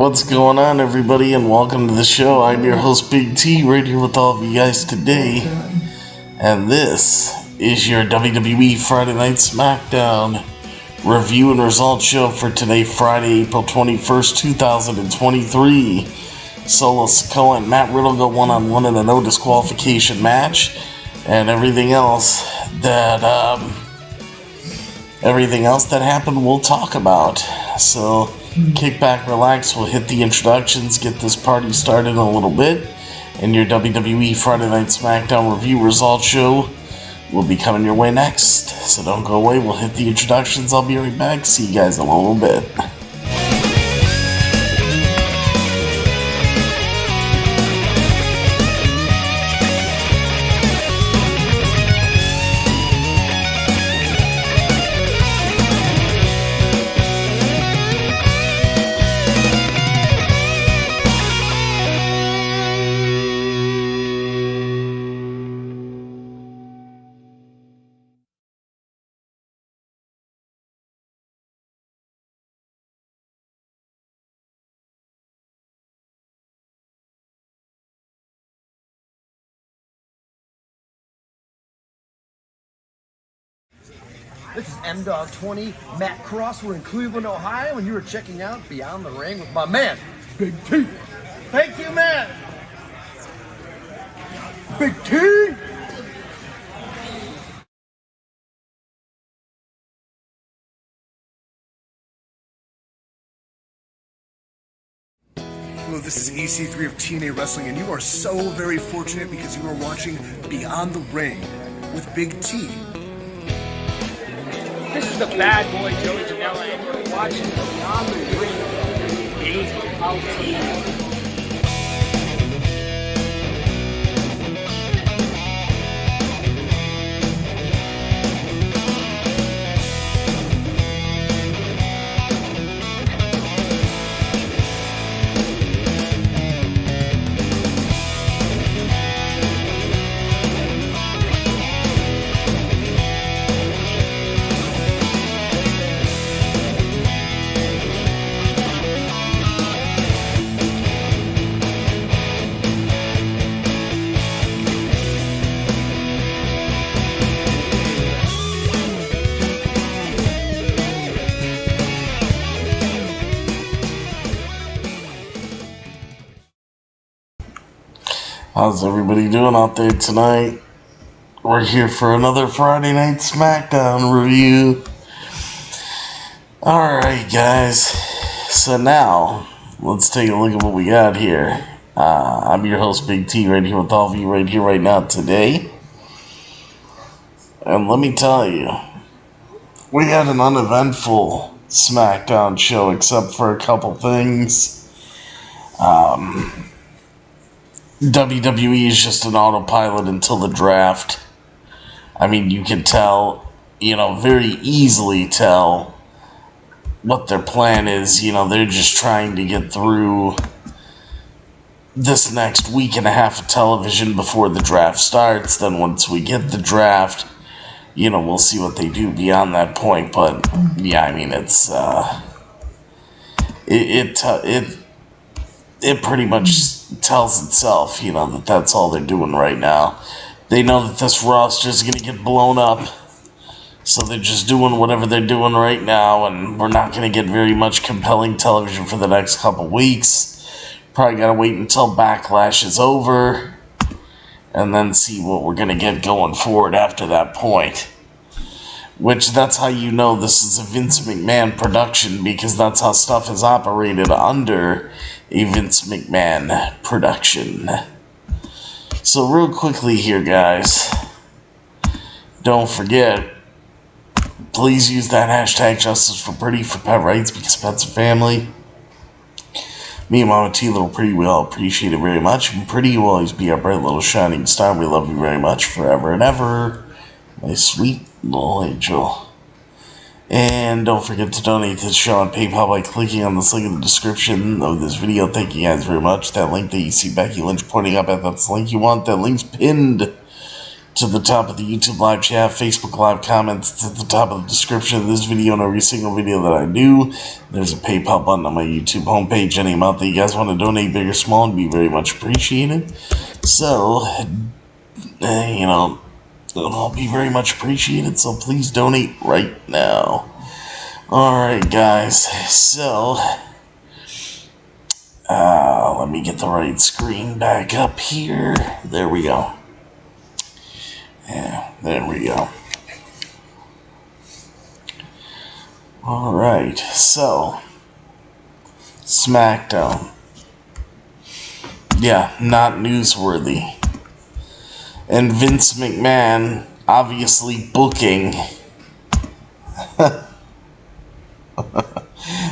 What's going on, everybody, and welcome to the show. I'm your host, Big T, right here with all of you guys today. And this is your WWE Friday Night SmackDown review and results show for today, Friday, April 21st, 2023. Solo Sikoa and Matt Riddle go one-on-one in a no disqualification match, and everything else that happened we'll talk about. So kick back, relax, we'll hit the introductions, get this party started in a little bit, and your WWE Friday Night SmackDown review results show will be coming your way next. So don't go away, we'll hit the introductions, I'll be right back, see you guys in a little bit. This is M-Dog20, Matt Cross. We're in Cleveland, Ohio, and you are checking out Beyond the Ring with my man, Big T. Thank you, man. Big T. Hello, this is EC3 of TNA Wrestling, and you are so very fortunate because you are watching Beyond the Ring with Big T. This is the bad boy Joey Janela, and you're watching Beyond the Ring. Big T. How's everybody doing out there tonight? We're here for another Friday Night SmackDown review. Alright, guys. So now, let's take a look at what we got here. I'm your host, Big T, right here with all of you right here, right now, today. And let me tell you, we had an uneventful SmackDown show except for a couple things. WWE is just an autopilot until the draft. I mean, you can tell, very easily tell what their plan is. They're just trying to get through this next week and a half of television before the draft starts. Then once we get the draft, we'll see what they do beyond that point. But yeah, I mean, it's it pretty much tells itself, that that's all they're doing right now. They know that this roster is going to get blown up, so they're just doing whatever they're doing right now, and we're not going to get very much compelling television for the next couple weeks. Probably got to wait until Backlash is over, and then see what we're going to get going forward after that point. Which, that's how you know this is a Vince McMahon production, because that's how stuff is operated under a Vince McMahon production. So real quickly here, guys, don't forget, please use that hashtag Justice for Pretty for pet rights, because pets are family. Me and Mama T, Little Pretty, we all appreciate it very much. And Pretty, you will always be our bright little shining star. We love you very much forever and ever, my sweet little angel. And don't forget to donate to the show on PayPal by clicking on this link in the description of this video. Thank you guys very much. That link that you see Becky Lynch pointing up at, that's the link you want. That link's pinned to the top of the YouTube live chat, Facebook live comments, at the top of the description of this video and every single video that I do. There's a PayPal button on my YouTube homepage. Any amount that you guys want to donate, big or small, would be very much appreciated. So, it'll all be very much appreciated, so please donate right now. Alright, guys, so let me get the right screen back up here. There we go. Yeah, there we go. Alright, so SmackDown. Yeah, not newsworthy. And Vince McMahon obviously booking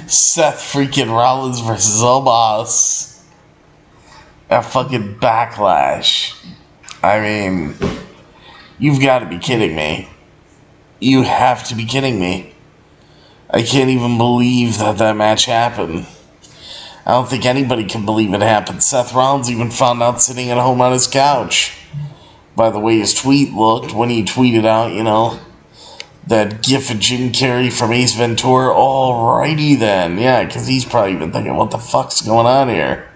Seth freaking Rollins versus Omos at fucking Backlash. I mean, you've got to be kidding me. You have to be kidding me. I can't even believe that match happened. I don't think anybody can believe it happened. Seth Rollins even found out sitting at home on his couch. By the way his tweet looked when he tweeted out, that gif of Jim Carrey from Ace Ventura. Alrighty then. Yeah, because he's probably been thinking, what the fuck's going on here?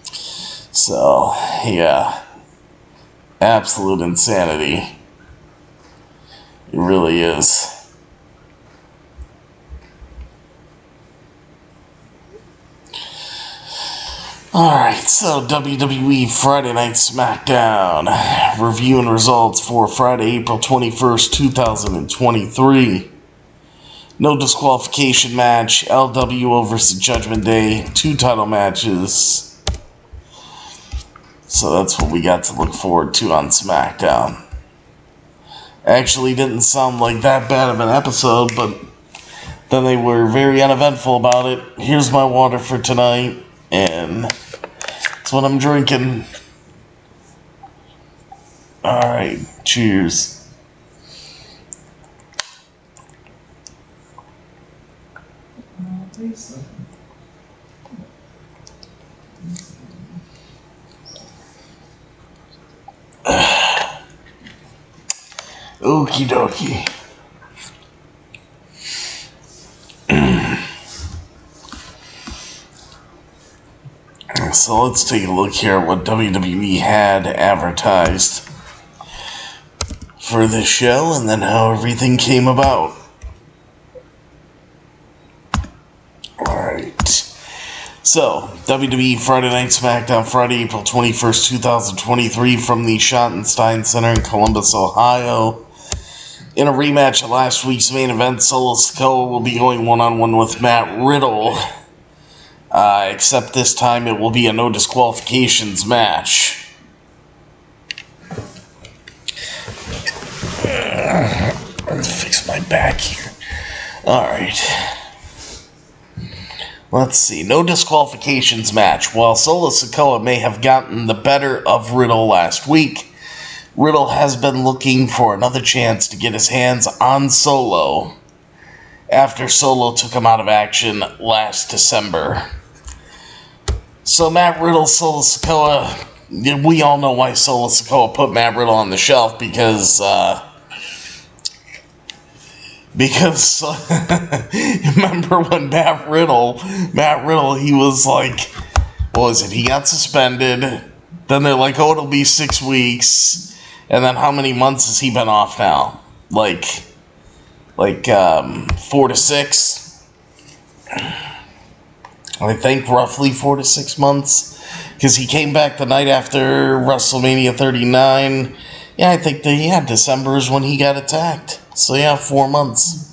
So, yeah. Absolute insanity. It really is. Alright, so WWE Friday Night SmackDown. Review and results for Friday, April 21st, 2023. No disqualification match. LWO versus Judgment Day. 2 title matches. So that's what we got to look forward to on SmackDown. Actually didn't sound like that bad of an episode, but then they were very uneventful about it. Here's my water for tonight, and that's what I'm drinking. Alright, cheers. Okie dokie. So let's take a look here at what WWE had advertised for this show and then how everything came about. Alright. So, WWE Friday Night SmackDown, Friday, April 21st, 2023, from the Schottenstein Center in Columbus, Ohio. In a rematch of last week's main event, Solo Sikoa will be going one-on-one with Matt Riddle. Except this time it will be a no disqualifications match. Let me fix my back here. Alright. Let's see. No disqualifications match. While Solo Sikoa may have gotten the better of Riddle last week, Riddle has been looking for another chance to get his hands on Solo after Solo took him out of action last December. So Matt Riddle, Solo Sikoa, we all know why Solo Sikoa put Matt Riddle on the shelf, because remember when Matt Riddle, he was like, what was it? He got suspended. Then they're like, oh, it'll be 6 weeks. And then how many months has he been off now? Like 4 to 6. I think roughly 4 to 6 months. Because he came back the night after WrestleMania 39. Yeah, I think December is when he got attacked. So yeah, 4 months.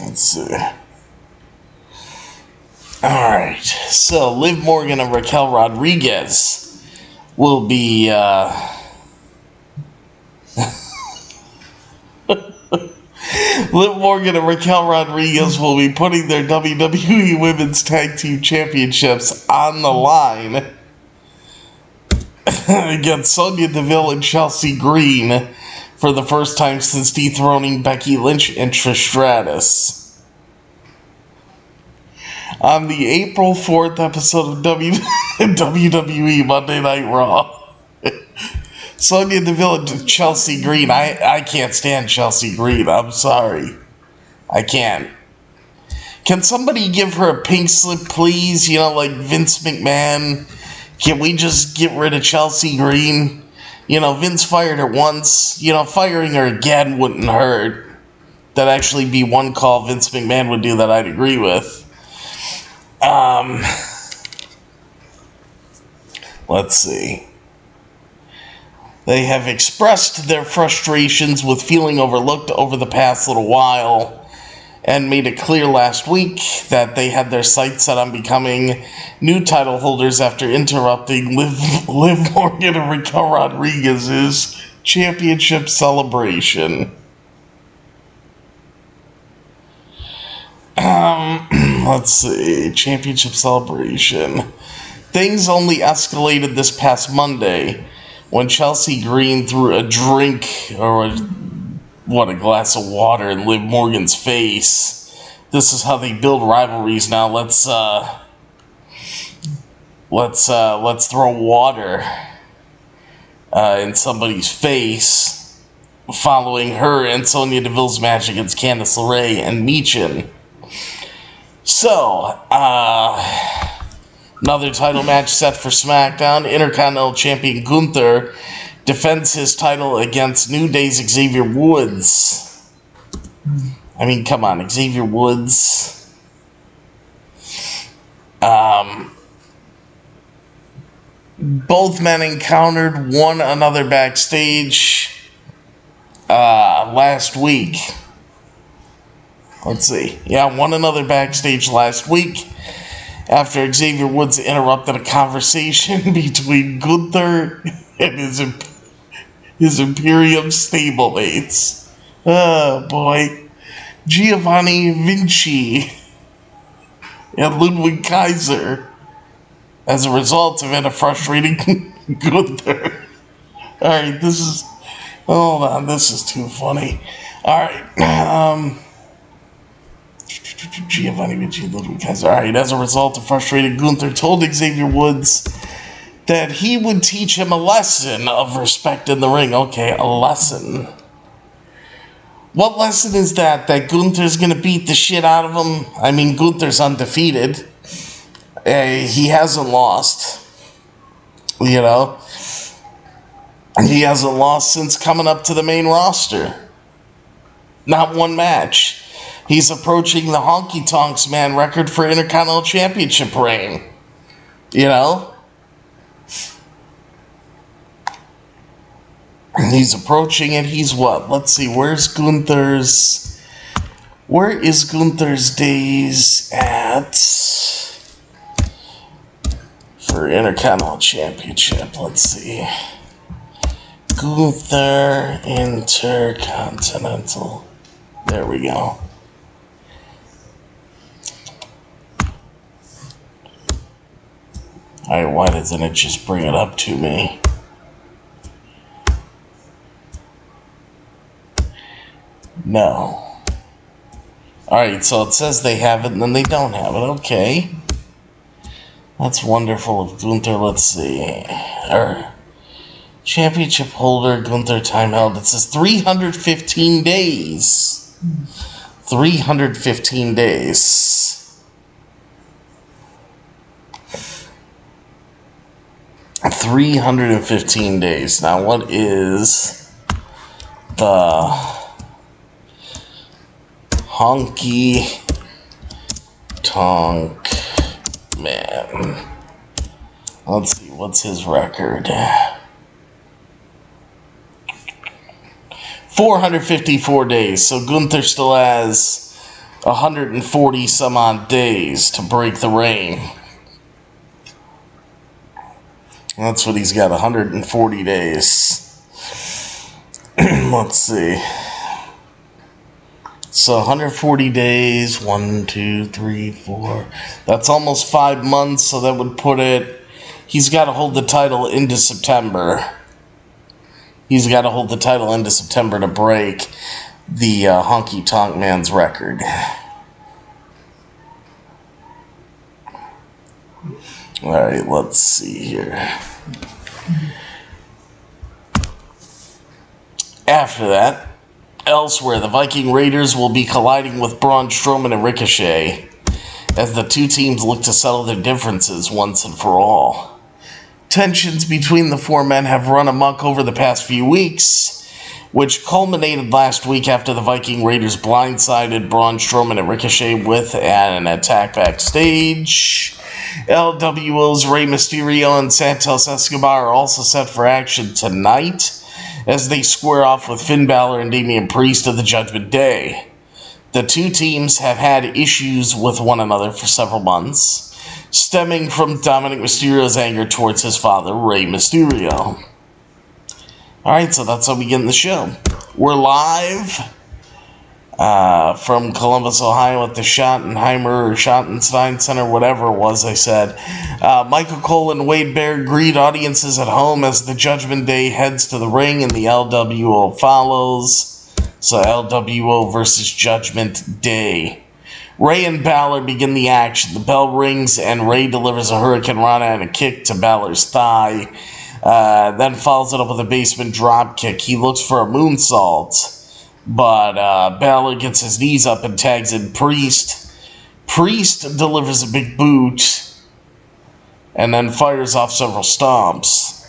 Let's see. Alright, so Liv Morgan and Raquel Rodriguez will be Liv Morgan and Raquel Rodriguez will be putting their WWE Women's Tag Team Championships on the line against Sonya Deville and Chelsea Green for the first time since dethroning Becky Lynch and Trish Stratus. On the April 4th episode of WWE Monday Night Raw, Sonya Deville and Chelsea Green. I can't stand Chelsea Green. I'm sorry. I can't. Can somebody give her a pink slip, please? You know, like Vince McMahon. Can we just get rid of Chelsea Green? You know, Vince fired her once. You know, firing her again wouldn't hurt. That'd actually be one call Vince McMahon would do that I'd agree with. Let's see. They have expressed their frustrations with feeling overlooked over the past little while and made it clear last week that they had their sights set on becoming new title holders after interrupting Liv Morgan and Raquel Rodriguez's championship celebration. Let's see. Championship celebration. Things only escalated this past Monday when Chelsea Green threw a drink or a glass of water in Liv Morgan's face. This is how they build rivalries now. Let's throw water in somebody's face following her and Sonya Deville's match against Candice LeRae and Michin. So, another title match set for SmackDown. Intercontinental Champion Gunther defends his title against New Day's Xavier Woods. I mean, come on, Xavier Woods. Both men encountered one another backstage last week. Let's see. Yeah, one another backstage last week after Xavier Woods interrupted a conversation between Gunther and his Imperium stablemates. Oh, boy. Giovanni Vinci and Ludwig Kaiser as a result of it, a frustrating Gunther. Alright, hold on, this is too funny. Alright, Giovanni Vinci and Ludwig Kaiser. Alright, as a result of frustrated Gunther told Xavier Woods that he would teach him a lesson of respect in the ring. Okay, a lesson. What lesson is that? That Gunther's gonna beat the shit out of him? I mean, Gunther's undefeated. He hasn't lost. You know? He hasn't lost since coming up to the main roster. Not one match. He's approaching the Honky Tonks Man record for Intercontinental Championship reign. You know? He's approaching it. He's what? Let's see. Where is Gunther's days at for Intercontinental Championship? Let's see. Gunther Intercontinental. There we go. Alright, why doesn't it just bring it up to me? No. Alright, so it says they have it and then they don't have it. Okay. That's wonderful of Gunther. Let's see. Championship holder, Gunther, time held. It says 315 days. 315 days. Now, what is the honky tonk man? Let's see, what's his record? 454 days. So Gunther still has 140 some odd days to break the reign. That's what he's got, 140 days. Let's see. So 140 days, 1, 2, 3, 4. That's almost 5 months, so that would put it... He's got to hold the title into September. He's got to hold the title into September to break the Honky Tonk Man's record. Alright, let's see here. After that, elsewhere, the Viking Raiders will be colliding with Braun Strowman and Ricochet as the two teams look to settle their differences once and for all. Tensions between the four men have run amok over the past few weeks, which culminated last week after the Viking Raiders blindsided Braun Strowman and Ricochet with an attack backstage. LWO's Rey Mysterio and Santos Escobar are also set for action tonight as they square off with Finn Balor and Damian Priest of the Judgment Day. The two teams have had issues with one another for several months, stemming from Dominic Mysterio's anger towards his father, Rey Mysterio. Alright, so that's how we get in the show. We're live from Columbus, Ohio at the Schottenheimer or Schottenstein Center, whatever it was I said. Michael Cole and Wade Bear greet audiences at home as the Judgment Day heads to the ring and the LWO follows. So LWO versus Judgment Day. Rey and Balor begin the action. The bell rings and Rey delivers a Hurricane Rana and a kick to Balor's thigh. Then follows it up with a basement drop kick. He looks for a moonsault, but Balor gets his knees up and tags in Priest. Priest delivers a big boot and then fires off several stomps.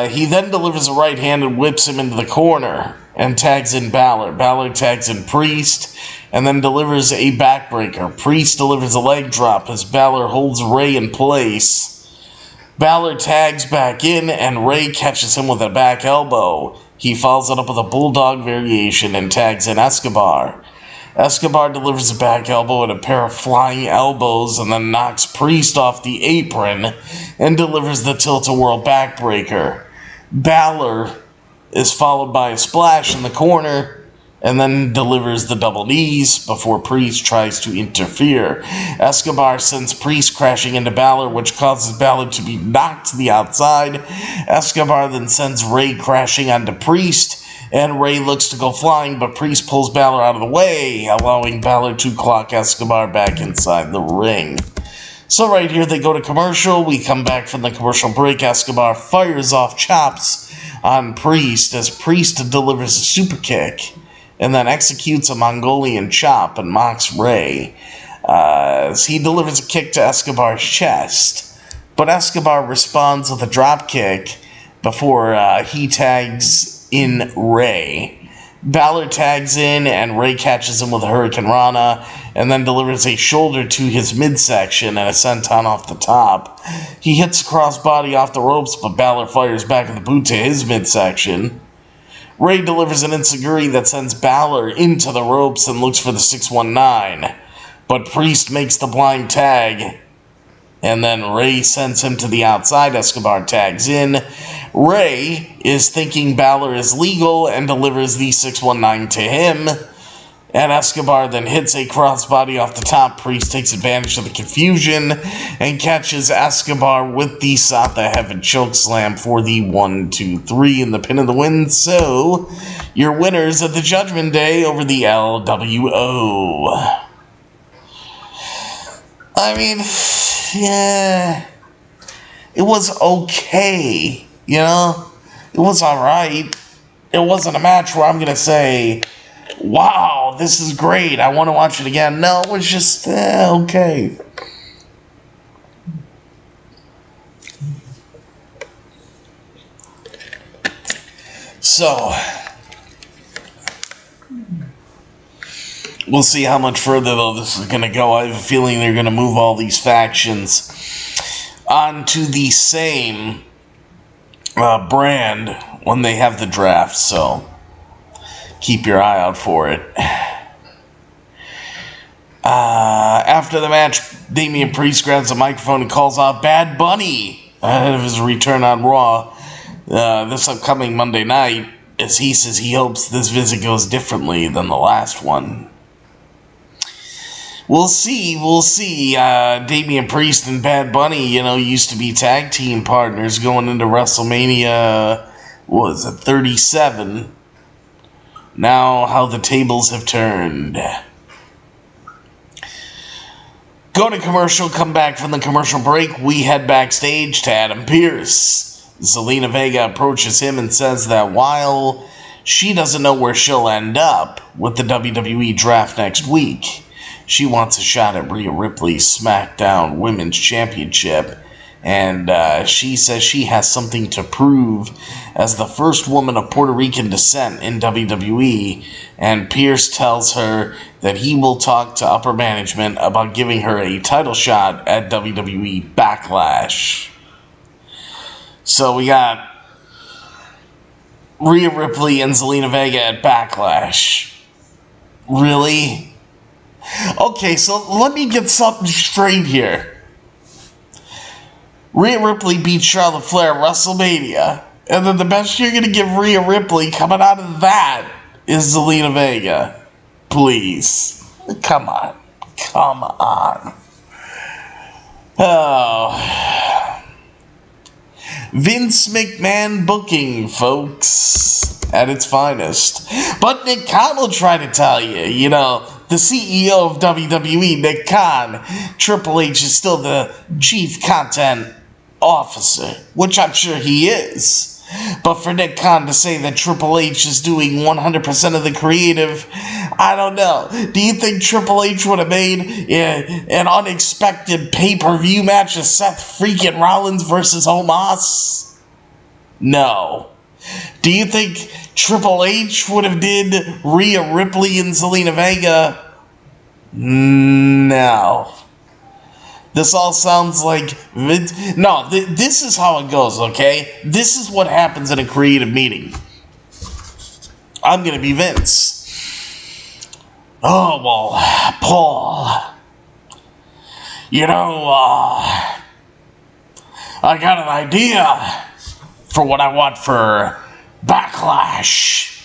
He then delivers a right hand and whips him into the corner and tags in Balor. Balor tags in Priest and then delivers a backbreaker. Priest delivers a leg drop as Balor holds Rey in place. Balor tags back in and Rey catches him with a back elbow. He follows it up with a bulldog variation and tags in Escobar. Escobar delivers a back elbow and a pair of flying elbows and then knocks Priest off the apron and delivers the tilt-a-whirl backbreaker. Balor is followed by a splash in the corner and then delivers the double knees before Priest tries to interfere. Escobar sends Priest crashing into Balor, which causes Balor to be knocked to the outside. Escobar then sends Rey crashing onto Priest, and Rey looks to go flying, but Priest pulls Balor out of the way, allowing Balor to clock Escobar back inside the ring. So right here they go to commercial. We come back from the commercial break. Escobar fires off chops on Priest as Priest delivers a super kick and then executes a Mongolian chop and mocks Rey as he delivers a kick to Escobar's chest. But Escobar responds with a drop kick before he tags in Rey. Balor tags in, and Ray catches him with a Hurricane Rana, and then delivers a shoulder to his midsection and a senton off the top. He hits a crossbody off the ropes, but Balor fires back with a boot to his midsection. Ray delivers an enziguri that sends Balor into the ropes and looks for the 619, but Priest makes the blind tag, and then Ray sends him to the outside. Escobar tags in. Ray is thinking Balor is legal and delivers the 619 to him. And Escobar then hits a crossbody off the top. Priest takes advantage of the confusion and catches Escobar with the South of Heaven chokeslam for the 1-2-3 in the pin of the win. So, your winners of the Judgment Day over the LWO. I mean, yeah, it was okay, you know? It was alright. It wasn't a match where I'm going to say, wow, this is great, I want to watch it again. No, it was just, okay. So, we'll see how much further, though, this is going to go. I have a feeling they're going to move all these factions onto the same brand when they have the draft, so keep your eye out for it. After the match, Damian Priest grabs a microphone and calls out Bad Bunny ahead of his return on Raw this upcoming Monday night, as he says he hopes this visit goes differently than the last one. We'll see. Damian Priest and Bad Bunny, used to be tag team partners going into WrestleMania, 37. Now, how the tables have turned. Go to commercial, come back from the commercial break. We head backstage to Adam Pearce. Zelina Vega approaches him and says that while she doesn't know where she'll end up with the WWE draft next week, she wants a shot at Rhea Ripley's SmackDown Women's Championship, and she says she has something to prove as the first woman of Puerto Rican descent in WWE, and Pierce tells her that he will talk to upper management about giving her a title shot at WWE Backlash. So we got Rhea Ripley and Zelina Vega at Backlash. Really? Okay, so let me get something straight here. Rhea Ripley beat Charlotte Flair at WrestleMania, and then the best you're going to give Rhea Ripley coming out of that is Zelina Vega. Please. Come on. Oh. Vince McMahon booking, folks, at its finest. But Nick Khan will try to tell you, the CEO of WWE, Nick Khan, Triple H is still the chief content officer, which I'm sure he is. But for Nick Khan to say that Triple H is doing 100% of the creative, I don't know. Do you think Triple H would have made an unexpected pay-per-view match of Seth freaking Rollins versus Omos? No. Do you think Triple H would have did Rhea Ripley and Zelina Vega? No. This all sounds like... No, this is how it goes, okay? This is what happens in a creative meeting. I'm going to be Vince. Oh, well, Paul. I got an idea for what I want for Backlash.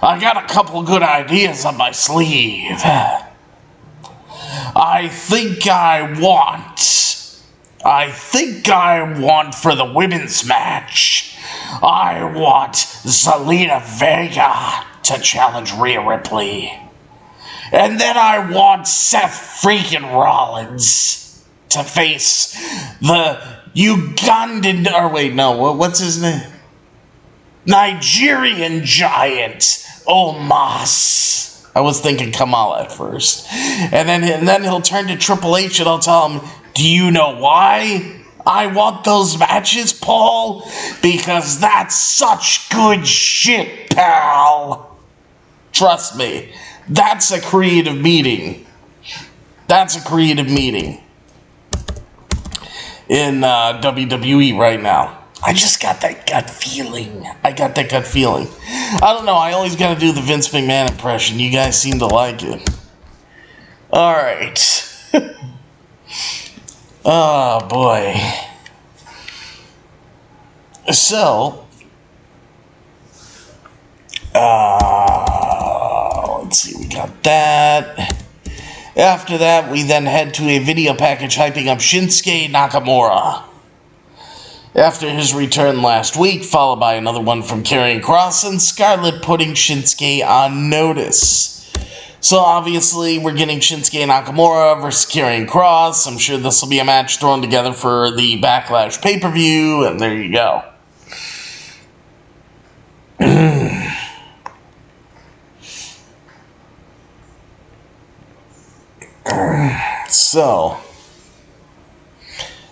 I got a couple good ideas up my sleeve. I think I want for the women's match, I want Zelina Vega to challenge Rhea Ripley. And then I want Seth freaking Rollins to face the Ugandan, what's his name? Nigerian giant, Omos. I was thinking Kamala at first. And then he'll turn to Triple H and I'll tell him, do you know why I want those matches, Paul, because that's such good shit, pal. Trust me, that's a creative meeting. That's a creative meeting in WWE right now. I just got that gut feeling. I don't know, I always gotta do the Vince McMahon impression. You guys seem to like it. Alright. Oh, boy. So, let's see, we got that. After that, we then head to a video package hyping up Shinsuke Nakamura. After his return last week, followed by another one from Karrion Kross and Scarlett putting Shinsuke on notice. So obviously, we're getting Shinsuke Nakamura versus Karrion Kross. I'm sure this will be a match thrown together for the Backlash pay-per-view, and there you go. So,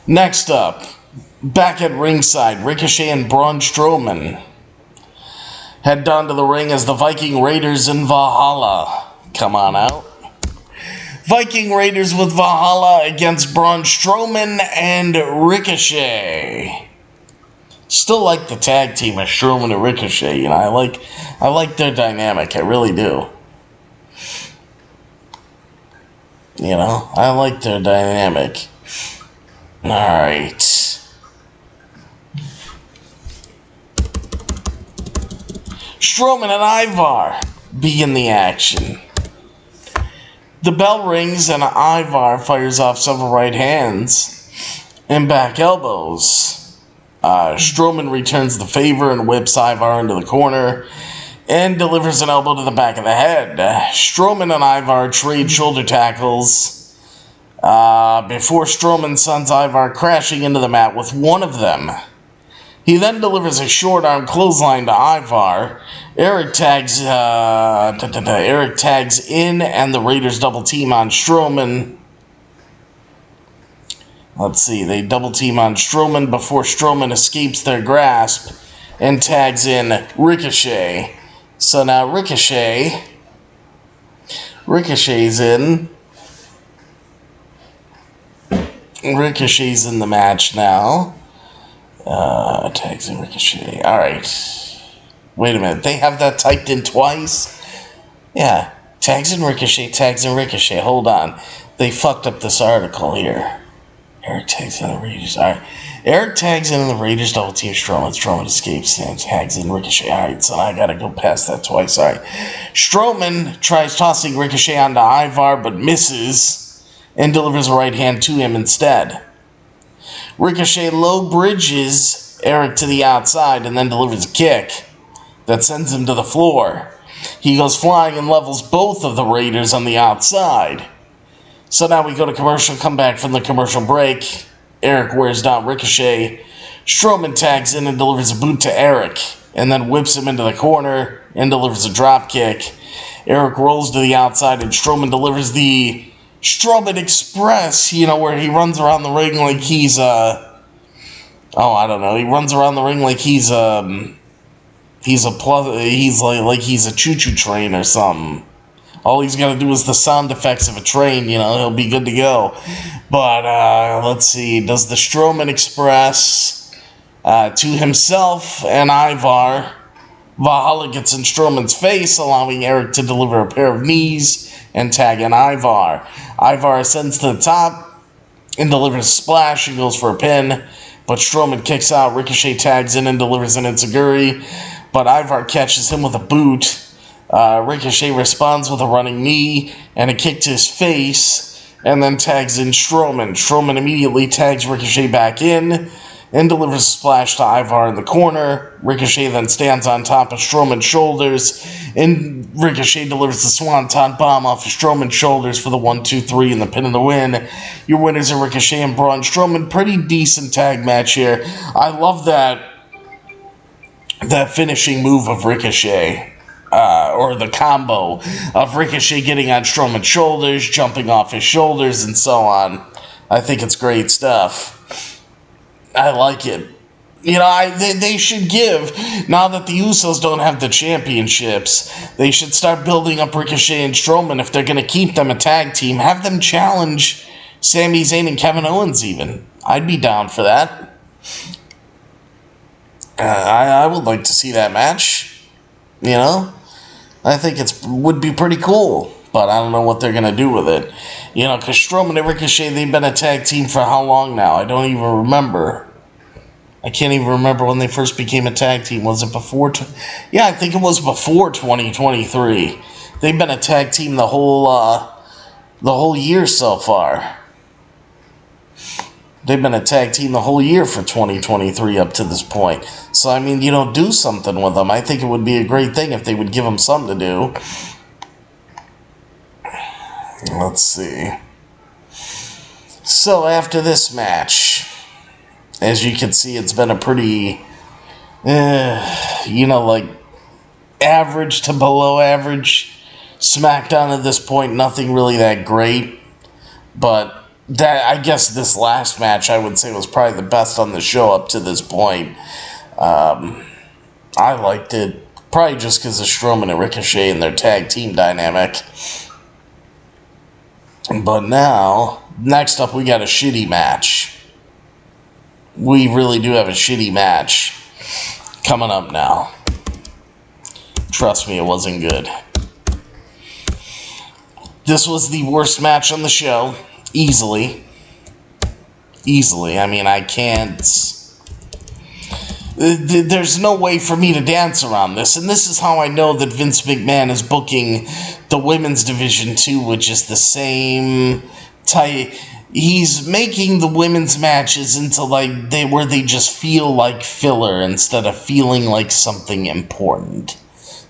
next up, back at ringside, Ricochet and Braun Strowman head down to the ring as the Viking Raiders in Valhalla come on out. Viking Raiders with Valhalla against Braun Strowman and Ricochet. Still like the tag team of Strowman and Ricochet. You know, I like their dynamic. I really do. You know, I like their dynamic. Alright. Strowman and Ivar begin the action. The bell rings and Ivar fires off several right hands and back elbows. Strowman returns the favor and whips Ivar into the corner and delivers an elbow to the back of the head. Strowman and Ivar trade shoulder tackles before Strowman sends Ivar crashing into the mat with one of them. He then delivers a short arm clothesline to Ivar. Eric tags in and the Raiders double team on Strowman. Let's see, they double team on Strowman before Strowman escapes their grasp and tags in Ricochet. So now Ricochet's in. Ricochet's in the match now. Tags in Ricochet. Alright. Wait a minute. They have that typed in twice? Yeah. Tags in Ricochet. Hold on. They fucked up this article here. Eric tags in the Raiders. Alright. Eric tags in the Raiders double team Strowman. Strowman escapes and tags in Ricochet. Alright, so I gotta go past that twice. Alright. Strowman tries tossing Ricochet onto Ivar but misses and delivers a right hand to him instead. Ricochet low bridges Eric to the outside and then delivers a kick that sends him to the floor. He goes flying and levels both of the Raiders on the outside. So now we go to commercial, come back from the commercial break. Eric wears down Ricochet. Strowman tags in and delivers a boot to Eric and then whips him into the corner and delivers a drop kick. Eric rolls to the outside and Strowman delivers the Strowman Express, you know, where he runs around the ring like he's he runs around the ring like he's a choo-choo train or something. All he's got to do is the sound effects of a train, you know, he'll be good to go. But, let's see, does the Strowman Express to himself and Ivar. Valhalla gets in Strowman's face, allowing Eric to deliver a pair of knees and tag in Ivar. Ivar ascends to the top and delivers a splash and goes for a pin, but Strowman kicks out. Ricochet tags in and delivers an enziguri, but Ivar catches him with a boot. Ricochet responds with a running knee and a kick to his face, and then tags in Strowman. Strowman immediately tags Ricochet back in and delivers a splash to Ivar in the corner. Ricochet then stands on top of Strowman's shoulders, and Ricochet delivers the Swanton Bomb off of Strowman's shoulders for the 1-2-3 and the pin of the win. Your winners are Ricochet and Braun Strowman. Pretty decent tag match here. I love that finishing move of Ricochet. Or the combo of Ricochet getting on Strowman's shoulders, jumping off his shoulders, and so on. I think it's great stuff. I like it. You know, they should give, now that the Usos don't have the championships, they should start building up Ricochet and Strowman. If they're going to keep them a tag team, have them challenge Sami Zayn and Kevin Owens even. I'd be down for that. I would like to see that match. You know? I think it would be pretty cool, but I don't know what they're going to do with it. You know, because Strowman and Ricochet, they've been a tag team for how long now? I don't even remember. I can't even remember when they first became a tag team. Was it before? Yeah, I think it was before 2023. They've been a tag team the whole year so far. They've been a tag team the whole year for 2023 up to this point. So, I mean, you don't do something with them. I think it would be a great thing if they would give them something to do. Let's see. So, after this match, as you can see, it's been a pretty, like, average to below average SmackDown at this point. Nothing really that great. But I guess this last match, I would say, was probably the best on the show up to this point. I liked it. Probably just because of Strowman and Ricochet and their tag team dynamic. But now, next up, we got a shitty match. We really do have a shitty match coming up now. Trust me, it wasn't good. This was the worst match on the show. Easily. I mean, I can't... There's no way for me to dance around this. And this is how I know that Vince McMahon is booking the women's division too, which is the same type... He's making the women's matches into where they just feel like filler instead of feeling like something important.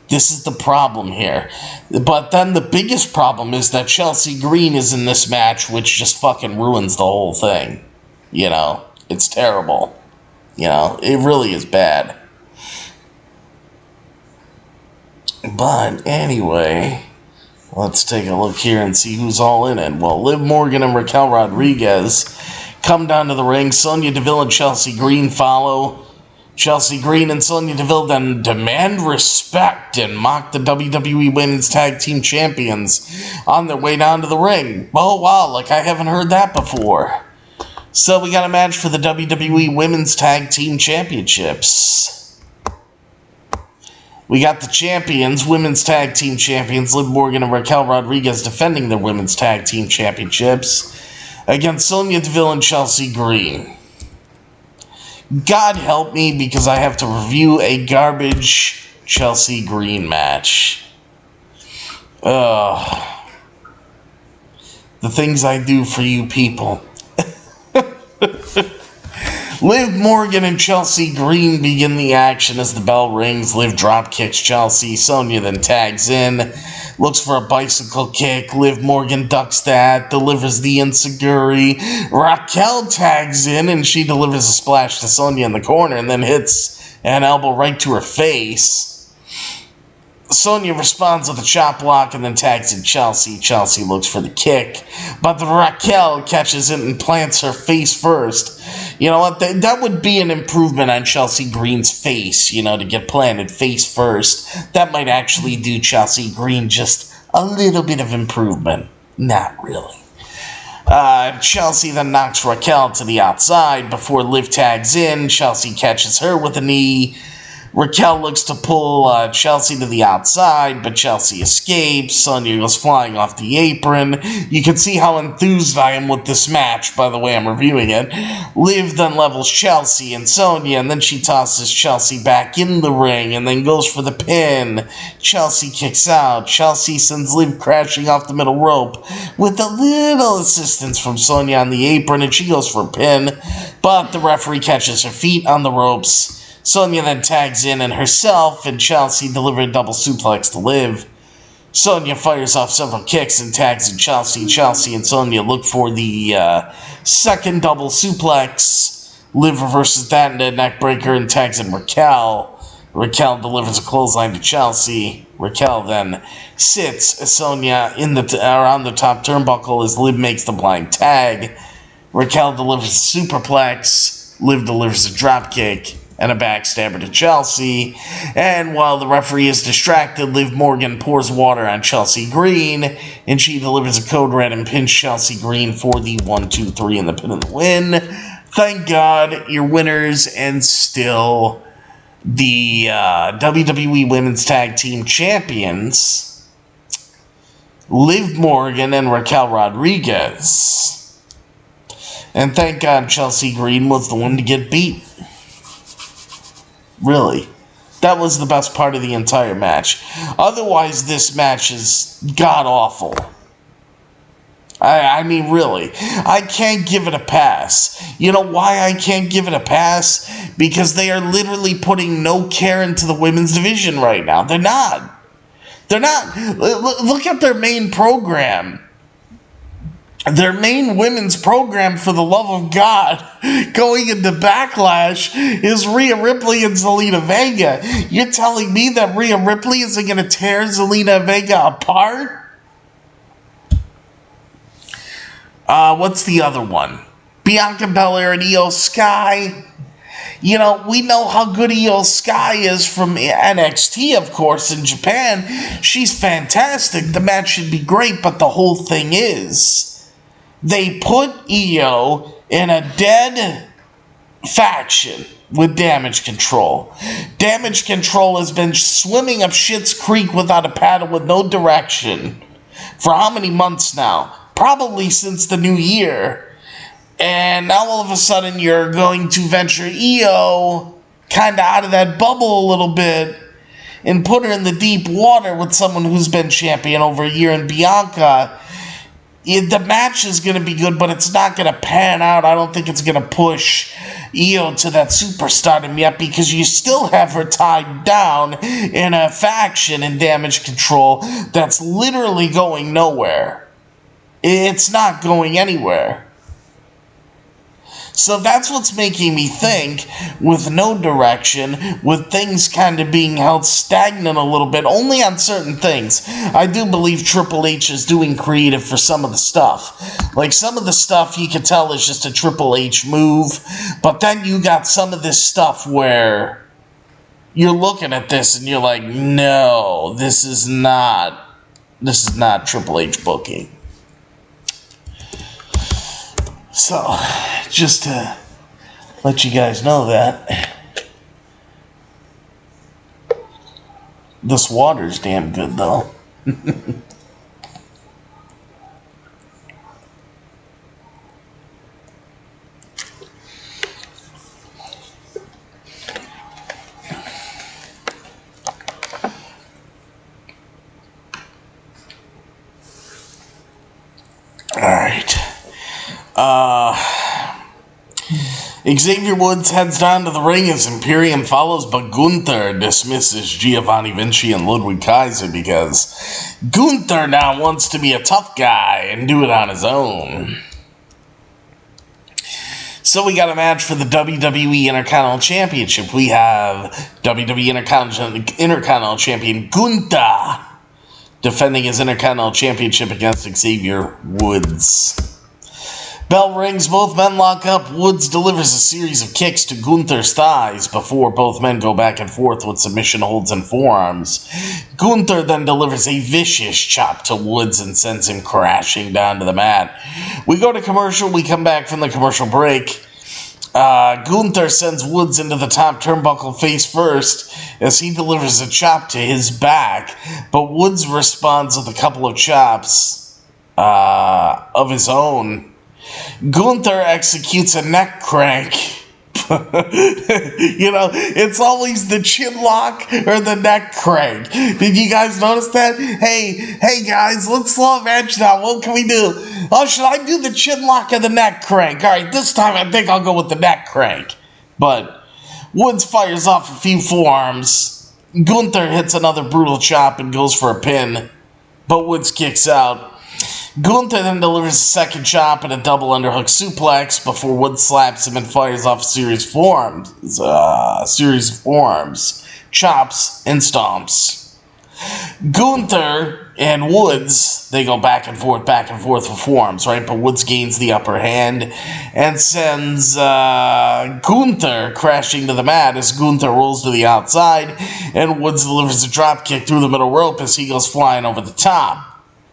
This is the problem here. But then the biggest problem is that Chelsea Green is in this match, which just fucking ruins the whole thing. You know, it's terrible. You know, it really is bad. But anyway, let's take a look here and see who's all in it. Well, Liv Morgan and Raquel Rodriguez come down to the ring. Sonya Deville and Chelsea Green follow. Chelsea Green and Sonya Deville then demand respect and mock the WWE Women's Tag Team Champions on their way down to the ring. Oh, wow, like I haven't heard that before. So we got a match for the WWE Women's Tag Team Championships. We got the champions, Women's Tag Team Champions, Liv Morgan and Raquel Rodriguez defending their Women's Tag Team Championships against Sonya Deville and Chelsea Green. God help me, because I have to review a garbage Chelsea Green match. The things I do for you people. Liv Morgan and Chelsea Green begin the action as the bell rings. Liv drop kicks Chelsea. Sonya then tags in. Looks for a bicycle kick. Liv Morgan ducks that. Delivers the enziguri. Raquel tags in and she delivers a splash to Sonya in the corner and then hits an elbow right to her face. Sonya responds with a chop block and then tags in Chelsea. Chelsea looks for the kick, but Raquel catches it and plants her face first. You know what? That would be an improvement on Chelsea Green's face, you know, to get planted face first. That might actually do Chelsea Green just a little bit of improvement. Not really. Chelsea then knocks Raquel to the outside before Liv tags in. Chelsea catches her with a knee. Raquel looks to pull Chelsea to the outside, but Chelsea escapes. Sonya goes flying off the apron. You can see how enthused I am with this match by the way I'm reviewing it. Liv then levels Chelsea and Sonya, and then she tosses Chelsea back in the ring and then goes for the pin. Chelsea kicks out. Chelsea sends Liv crashing off the middle rope with a little assistance from Sonya on the apron, and she goes for a pin, but the referee catches her feet on the ropes. Sonya then tags in and herself, and Chelsea delivers a double suplex to Liv. Sonya fires off several kicks and tags in Chelsea. Chelsea and Sonya look for the second double suplex. Liv reverses that into a neckbreaker and tags in Raquel. Raquel delivers a clothesline to Chelsea. Raquel then sits Sonya around the top turnbuckle as Liv makes the blind tag. Raquel delivers a superplex. Liv delivers a dropkick and a backstabber to Chelsea. And while the referee is distracted, Liv Morgan pours water on Chelsea Green, and she delivers a code red and pins Chelsea Green for the 1-2-3 in the pin of the win. Thank God, you're winners, and still the WWE Women's Tag Team Champions, Liv Morgan and Raquel Rodriguez. And thank God Chelsea Green was the one to get beat. Really. That was the best part of the entire match. Otherwise, this match is god-awful. I mean, really. I can't give it a pass. You know why I can't give it a pass? Because they are literally putting no care into the women's division right now. They're not. They're not. Look at their main program. Their main women's program, for the love of God, going into Backlash, is Rhea Ripley and Zelina Vega. You're telling me that Rhea Ripley isn't going to tear Zelina Vega apart? What's the other one? Bianca Belair and Io Sky. You know, we know how good Io Sky is from NXT, of course, in Japan. She's fantastic. The match should be great, but the whole thing is, they put Io in a dead faction with Damage Control. Damage Control has been swimming up Schitt's Creek without a paddle with no direction for how many months now? Probably since the new year. And now all of a sudden you're going to venture Io kind of out of that bubble a little bit and put her in the deep water with someone who's been champion over a year in Bianca. The match is going to be good, but it's not going to pan out. I don't think it's going to push Io to that superstardom yet, because you still have her tied down in a faction in Damage Control that's literally going nowhere. It's not going anywhere. So that's what's making me think, with no direction, with things kind of being held stagnant a little bit, only on certain things. I do believe Triple H is doing creative for some of the stuff. Like, some of the stuff you can tell is just a Triple H move, but then you got some of this stuff where you're looking at this and you're like, no, this is not Triple H booking. So, just to let you guys know that this water's damn good, though. Xavier Woods heads down to the ring as Imperium follows, but Gunther dismisses Giovanni Vinci and Ludwig Kaiser because Gunther now wants to be a tough guy and do it on his own. So we got a match for the WWE Intercontinental Championship. We have WWE Intercontinental Champion Gunther defending his Intercontinental Championship against Xavier Woods. Bell rings, both men lock up. Woods delivers a series of kicks to Gunther's thighs before both men go back and forth with submission holds and forearms. Gunther then delivers a vicious chop to Woods and sends him crashing down to the mat. We go to commercial. We come back from the commercial break. Gunther sends Woods into the top turnbuckle face first as he delivers a chop to his back, but Woods responds with a couple of chops of his own. Gunther executes a neck crank. You know, it's always the chin lock or the neck crank. Did you guys notice that? Hey guys, let's slow a match now. What can we do? Oh, should I do the chin lock or the neck crank? All right, this time I think I'll go with the neck crank. But Woods fires off a few forearms. Gunther hits another brutal chop and goes for a pin, but Woods kicks out. Gunther then delivers a second chop and a double underhook suplex before Woods slaps him and fires off a series of forearms, chops, and stomps. Gunther and Woods, they go back and forth with forearms, right? But Woods gains the upper hand and sends Gunther crashing to the mat as Gunther rolls to the outside, and Woods delivers a drop kick through the middle rope as he goes flying over the top.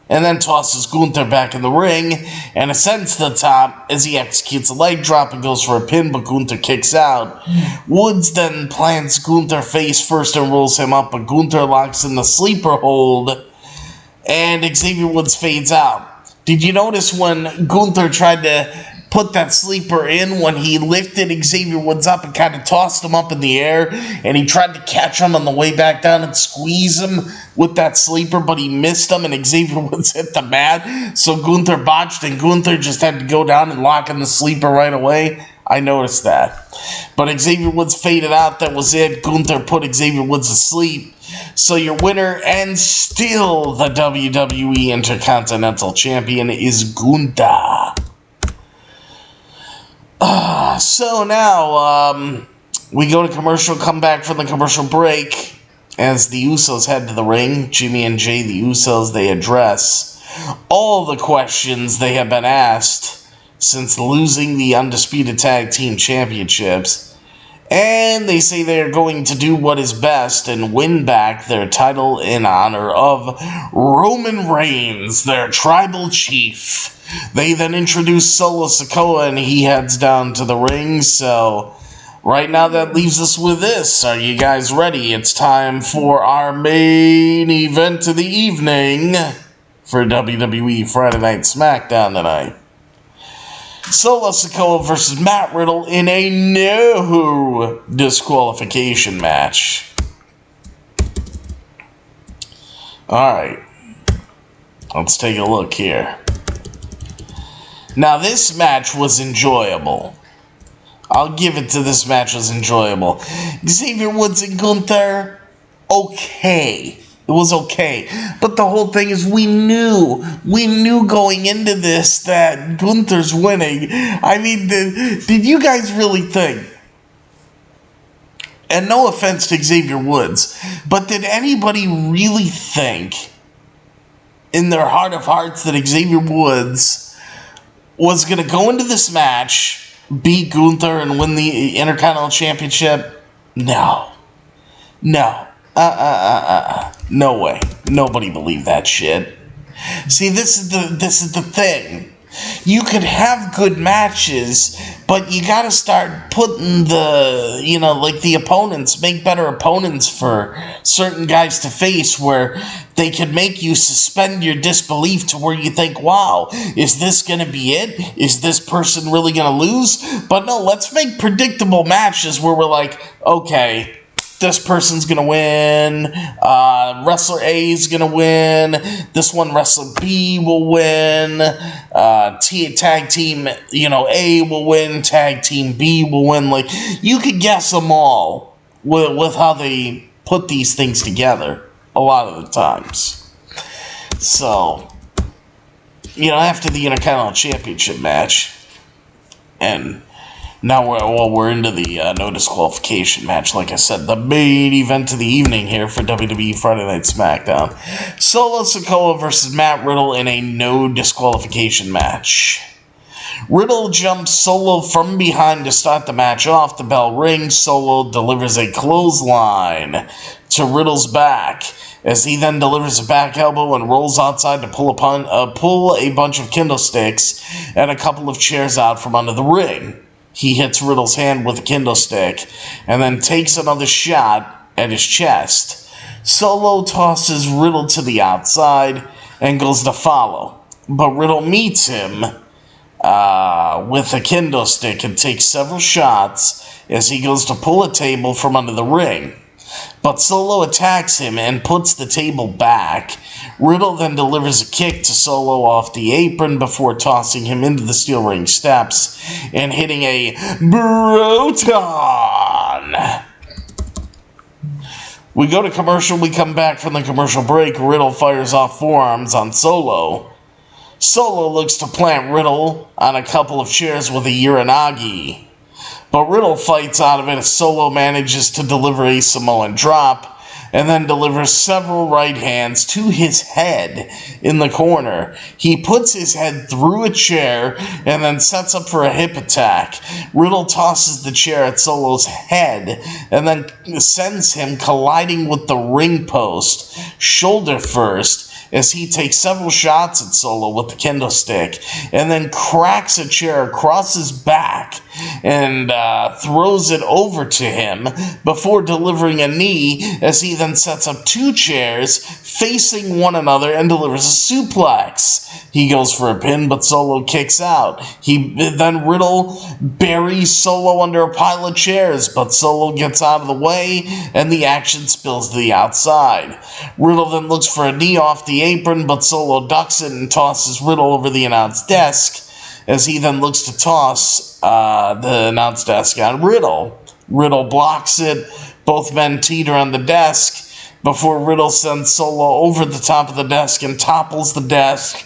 And then tosses Gunther back in the ring and ascends to the top as he executes a leg drop and goes for a pin, but Gunther kicks out. Woods then plants Gunther face first and rolls him up, but Gunther locks in the sleeper hold, and Xavier Woods fades out. Did you notice when Gunther tried to put that sleeper in, when he lifted Xavier Woods up and kind of tossed him up in the air, and he tried to catch him on the way back down and squeeze him with that sleeper, but he missed him and Xavier Woods hit the mat, so Gunther botched and Gunther just had to go down and lock in the sleeper right away? I noticed that. But Xavier Woods faded out, that was it. Gunther put Xavier Woods to sleep. So your winner and still the WWE Intercontinental Champion is Gunther. So now, we go to commercial, come back from the commercial break, as the Usos head to the ring. Jimmy and Jay, the Usos, they address all the questions they have been asked since losing the Undisputed Tag Team Championships. And they say they are going to do what is best and win back their title in honor of Roman Reigns, their tribal chief. They then introduce Solo Sikoa and he heads down to the ring. So right now that leaves us with this. Are you guys ready? It's time for our main event of the evening for WWE Friday Night SmackDown tonight. Solo Sikoa versus Matt Riddle in a no disqualification match. Alright, let's take a look here. Now this match was enjoyable. I'll give it to this match was enjoyable. Xavier Woods and Gunther, okay. It was okay. But the whole thing is we knew going into this that Gunther's winning. I mean, did you guys really think? And no offense to Xavier Woods, but did anybody really think in their heart of hearts that Xavier Woods was going to go into this match, beat Gunther, and win the Intercontinental Championship? No. No way. Nobody believed that shit. See, this is the thing. You could have good matches, but you gotta start putting the opponents, make better opponents for certain guys to face where they could make you suspend your disbelief to where you think, wow, is this gonna be it? Is this person really gonna lose? But no, let's make predictable matches where we're like, okay, this person's going to win, wrestler A is going to win, this one wrestler B will win, tag team, A will win, tag team B will win. Like, you could guess them all with how they put these things together a lot of the times. So, after the Intercontinental Championship match, and now we're into the no disqualification match. Like I said, the main event of the evening here for WWE Friday Night SmackDown. Solo Sikoa versus Matt Riddle in a no disqualification match. Riddle jumps Solo from behind to start the match off. The bell rings. Solo delivers a clothesline to Riddle's back, as he then delivers a back elbow and rolls outside to pull a bunch of candlesticks and a couple of chairs out from under the ring. He hits Riddle's hand with a kendo stick and then takes another shot at his chest. Solo tosses Riddle to the outside and goes to follow, but Riddle meets him with a kendo stick and takes several shots as he goes to pull a table from under the ring. But Solo attacks him and puts the table back. Riddle then delivers a kick to Solo off the apron before tossing him into the steel ring steps and hitting a Broton. We go to commercial. We come back from the commercial break. Riddle fires off forearms on Solo. Solo looks to plant Riddle on a couple of chairs with a Uranagi. But Riddle fights out of it as Solo manages to deliver a Samoan drop and then delivers several right hands to his head in the corner. He puts his head through a chair and then sets up for a hip attack. Riddle tosses the chair at Solo's head and then sends him colliding with the ring post, shoulder first, as he takes several shots at Solo with the kendo stick, and then cracks a chair across his back and throws it over to him before delivering a knee, as he then sets up two chairs facing one another and delivers a suplex. He goes for a pin, but Solo kicks out. Then Riddle buries Solo under a pile of chairs, but Solo gets out of the way, and the action spills to the outside. Riddle then looks for a knee off the apron, but Solo ducks it and tosses Riddle over the announce desk, as he then looks to toss the announce desk on Riddle. Riddle blocks it. Both men teeter on the desk before Riddle sends Solo over the top of the desk and topples the desk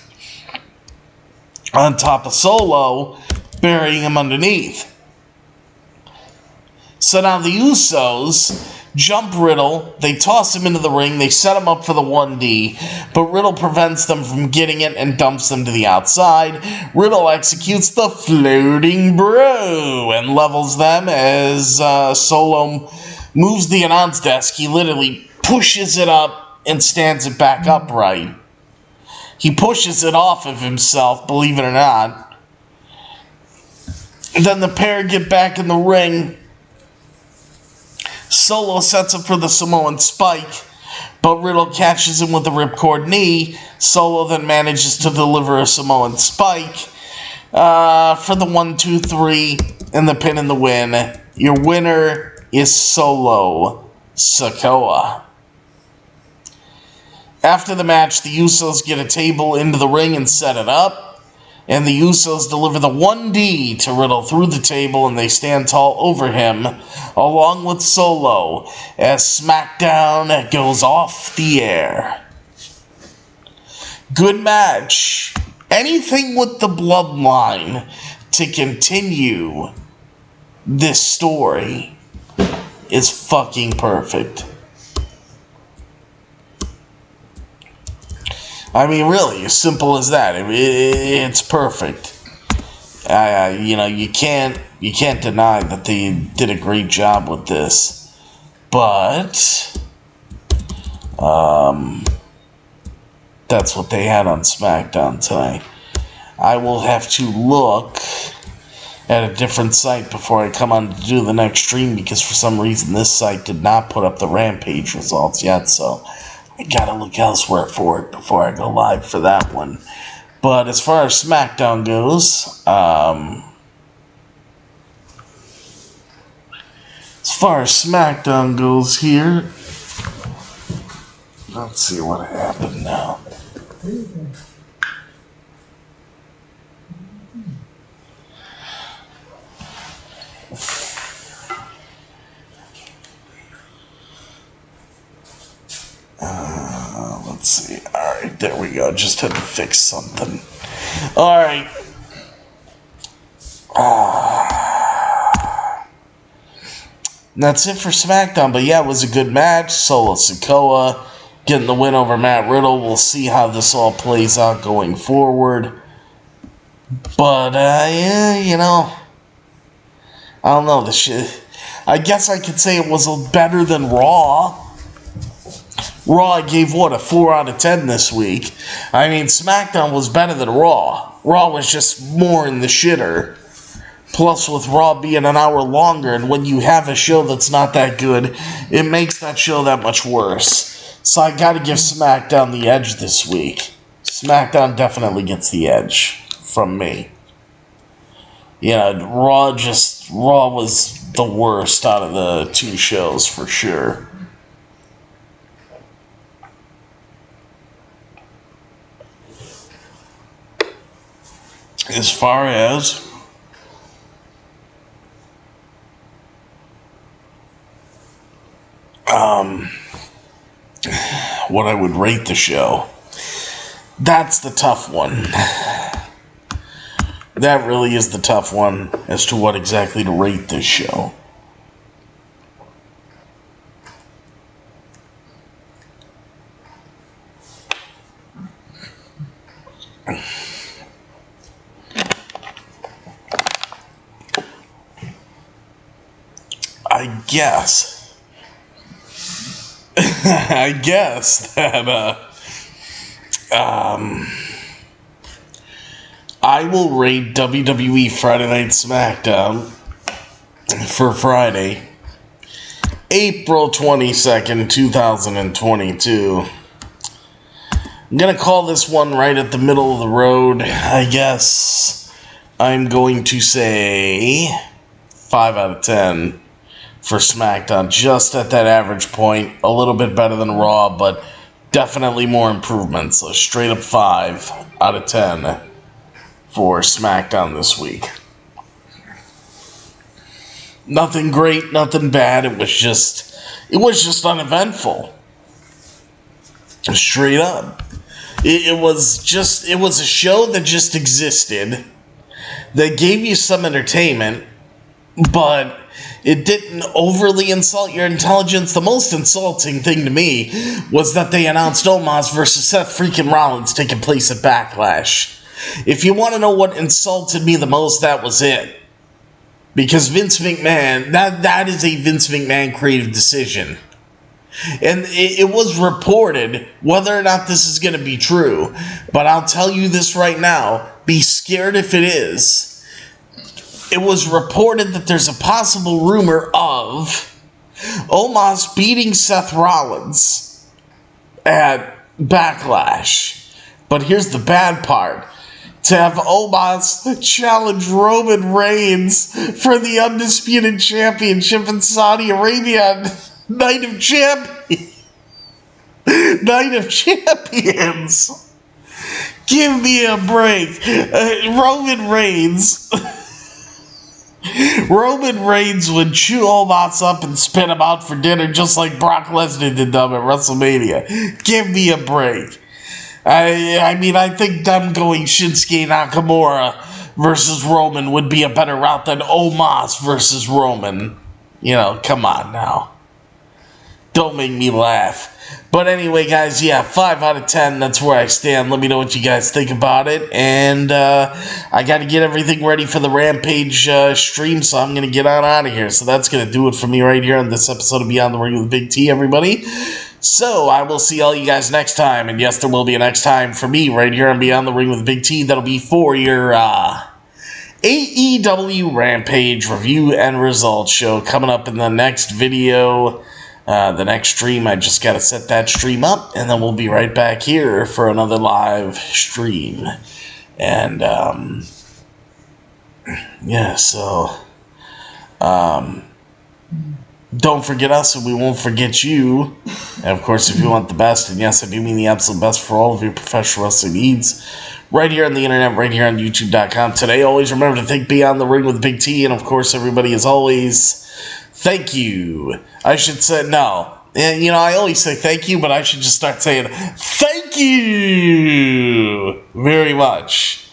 on top of Solo, burying him underneath. So now the Usos jump Riddle, they toss him into the ring, they set him up for the 1D, but Riddle prevents them from getting it and dumps them to the outside. Riddle executes the floating bro and levels them as Solo moves the announce desk. He literally pushes it up and stands it back upright. He pushes it off of himself, believe it or not. Then the pair get back in the ring. Solo sets up for the Samoan spike, but Riddle catches him with a ripcord knee. Solo then manages to deliver a Samoan spike for the 1-2-3 and the pin and the win. Your winner is Solo Sikoa. After the match, the Usos get a table into the ring and set it up. And the Usos deliver the 1D to Riddle through the table, and they stand tall over him, along with Solo, as SmackDown goes off the air. Good match. Anything with the Bloodline to continue this story is fucking perfect. I mean, really, as simple as that. It's perfect. You can't deny that they did a great job with this. But that's what they had on SmackDown tonight. I will have to look at a different site before I come on to do the next stream, because for some reason this site did not put up the Rampage results yet, so I gotta look elsewhere for it before I go live for that one. But as far as SmackDown goes, here, let's see what happened now. Let's see. Alright, there we go. Just had to fix something. Alright. That's it for SmackDown. But yeah, it was a good match. Solo Sikoa getting the win over Matt Riddle. We'll see how this all plays out going forward. But, I don't know. This shit. I guess I could say it was better than Raw. Raw, I gave, a 4 out of 10 this week. I mean, SmackDown was better than Raw. Raw was just more in the shitter. Plus, with Raw being an hour longer, and when you have a show that's not that good, it makes that show that much worse. So I gotta give SmackDown the edge this week. SmackDown definitely gets the edge from me. Raw was the worst out of the two shows for sure. As far as what I would rate the show, that's the tough one. That really is the tough one as to what exactly to rate this show. I guess that I will rate WWE Friday Night SmackDown for Friday, April 22nd, 2022. I'm going to call this one right at the middle of the road. I guess I'm going to say 5 out of 10 for SmackDown. Just at that average point. A little bit better than Raw, but definitely more improvements. So straight up 5 out of 10 for SmackDown this week. Nothing great, nothing bad. It was just uneventful. Straight up. It was a show that just existed, that gave you some entertainment, but it didn't overly insult your intelligence. The most insulting thing to me was that they announced Omos versus Seth freaking Rollins taking place at Backlash. If you want to know what insulted me the most, that was it. Because Vince McMahon, that is a Vince McMahon creative decision. And it was reported, whether or not this is going to be true, but I'll tell you this right now, be scared if it is. It was reported that there's a possible rumor of Omos beating Seth Rollins at Backlash. But here's the bad part. To have Omos challenge Roman Reigns for the Undisputed Championship in Saudi Arabia on Night of Champions. Night of Champions. Give me a break. Roman Reigns would chew Omos up and spit him out for dinner just like Brock Lesnar did them at WrestleMania. Give me a break. I mean, I think them going Shinsuke Nakamura versus Roman would be a better route than Omos versus Roman. You know, come on now. Don't make me laugh. But anyway, guys, yeah, 5 out of 10, that's where I stand. Let me know what you guys think about it. And I got to get everything ready for the Rampage stream, so I'm going to get on out of here. So that's going to do it for me right here on this episode of Beyond the Ring with Big T, everybody. So I will see all you guys next time. And yes, there will be a next time for me right here on Beyond the Ring with Big T. That'll be for your AEW Rampage review and results show coming up in the next video. The next stream, I just got to set that stream up, and then we'll be right back here for another live stream. And, yeah, so, don't forget us, and we won't forget you. And, of course, if you want the best, and yes, I do mean the absolute best for all of your professional wrestling needs, right here on the internet, right here on YouTube.com today. Always remember to think Beyond the Ring with Big T, and, of course, everybody, as always, thank you. I should say, no. You know, I always say thank you, but I should just start saying thank you very much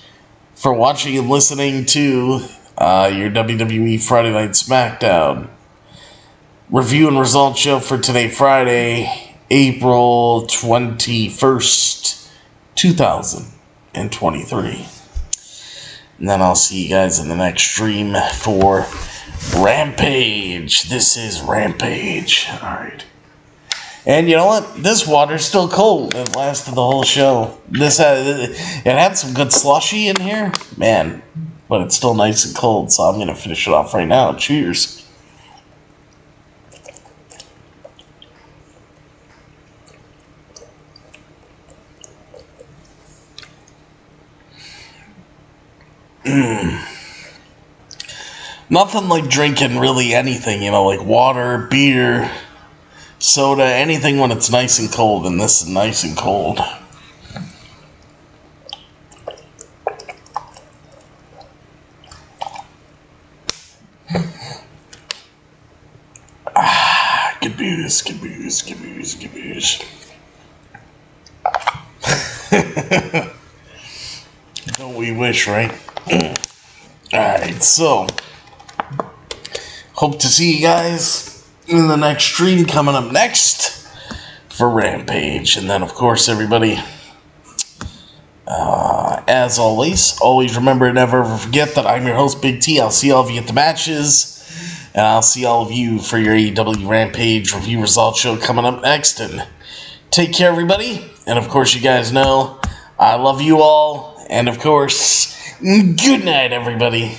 for watching and listening to your WWE Friday Night SmackDown review and results show for today, Friday, April 21st, 2023. And then I'll see you guys in the next stream for Rampage. This is Rampage. Alright. And you know what? This water's still cold. It lasted the whole show. It had some good slushy in here. Man. But it's still nice and cold, so I'm going to finish it off right now. Cheers. Nothing like drinking really anything, you know, like water, beer, soda, anything when it's nice and cold, and this is nice and cold. Caboose. Don't we wish, right? Alright, so hope to see you guys in the next stream coming up next for Rampage. And then, of course, everybody, as always remember, never forget that I'm your host, Big T. I'll see all of you at the matches. And I'll see all of you for your AEW Rampage review results show coming up next. And take care, everybody. And of course, you guys know I love you all. And of course, good night, everybody.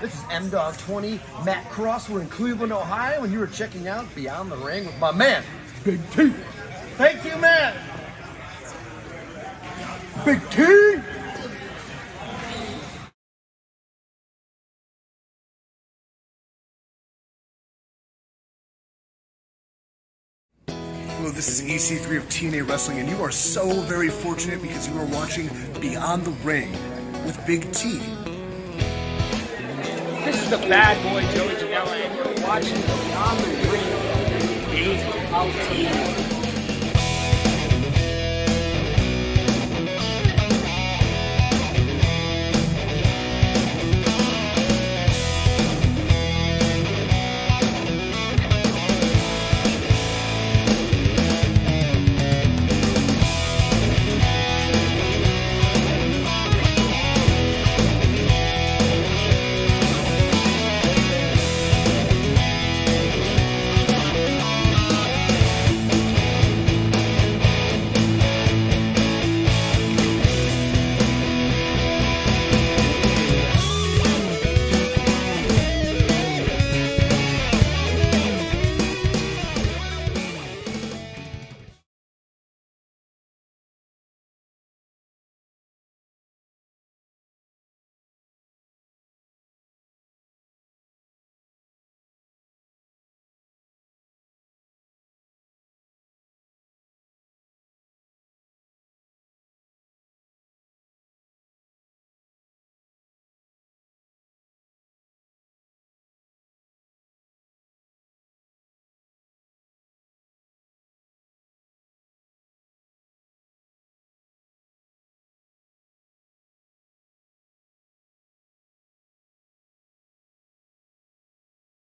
This is M-Dog 20, Matt Cross. We're in Cleveland, Ohio, and you were checking out Beyond the Ring with my man, Big T. Thank you, man. Big T. Hello, this is EC3 of TNA Wrestling, and you are so very fortunate because you are watching Beyond the Ring with Big T. This is the bad boy Joey Janela, and you're watching Beyond the Ring.